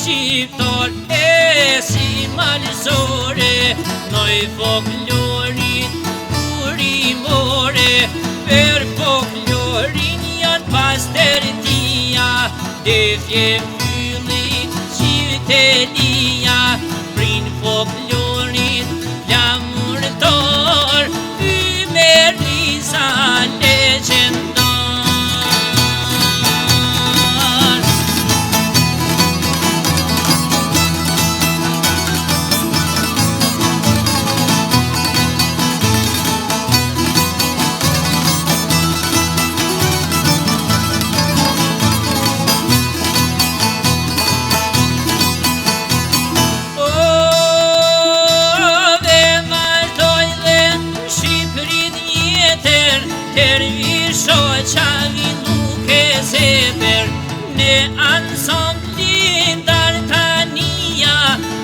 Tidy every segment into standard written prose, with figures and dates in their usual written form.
shqiptar e si malësore, noi folklorit kurimore, per folklorin janë pastërtia, defje fylli qytetia, prin folklorit flamurtor, ymer visa legendar. Qavi nuk e seper, ne ansamblin Dartania,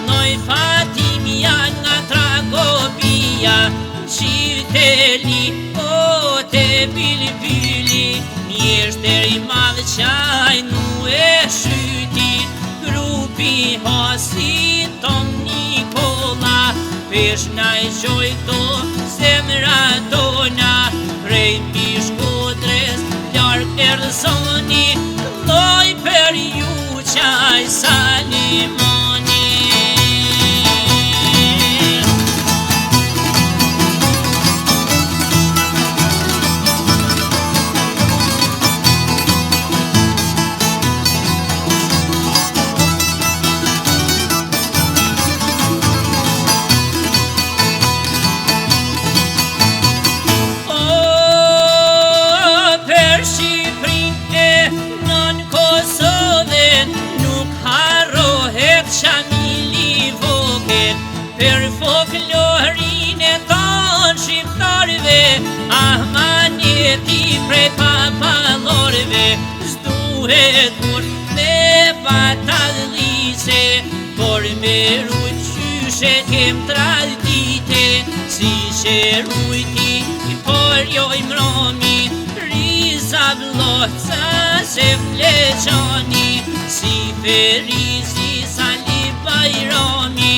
noi Fatimia nga Tragopia, qyteli o te bilbili, mjeshtër i madh qaj nu e shyti, grupi hasi Tom Nikola, peshna i qojto zemra tona, prej Shkodrës, larg Erzoni, loj për ju qaj Salimoni. Per folklorin e tonë shqiptarve, ahmanjeti prej papallorve, s'duhet kur me batallise, por me rujqyshe kem tradite, si që rujti por jo i mromi, riza vlohca se fleqoni, si Ferizi Sali Bajrami,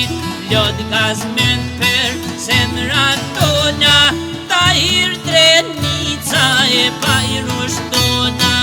Ljod gazmen per zemra tona, Tahir Drenica e Bajrush tona.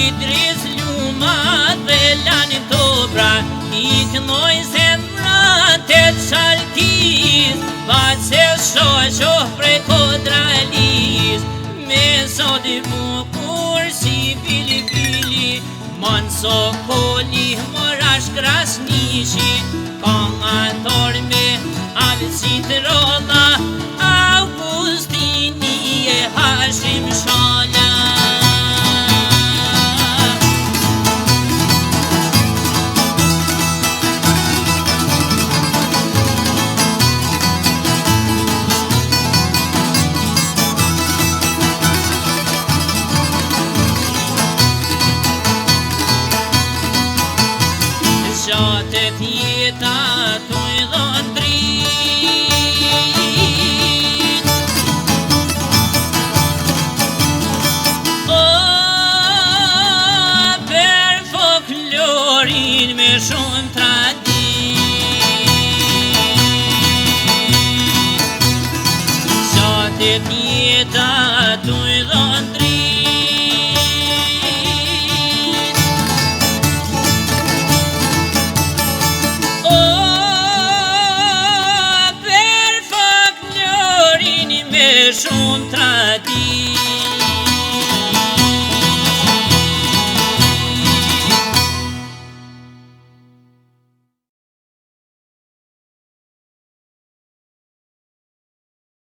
Idris Lumat Velani Dobra, iknoj zemrat e qarkis, Bace shoqoh prej Kodralis, me zodi bukur si Bilibili, Man Sokoli morash Krasnishi, Kangator me Alcit Rolla, Augustini e Hashim Shala. Qatet jeta tu i dhon drit, o per folklorin me shumë tradit, qatet jeta tu i dhon drit, shumë tradit.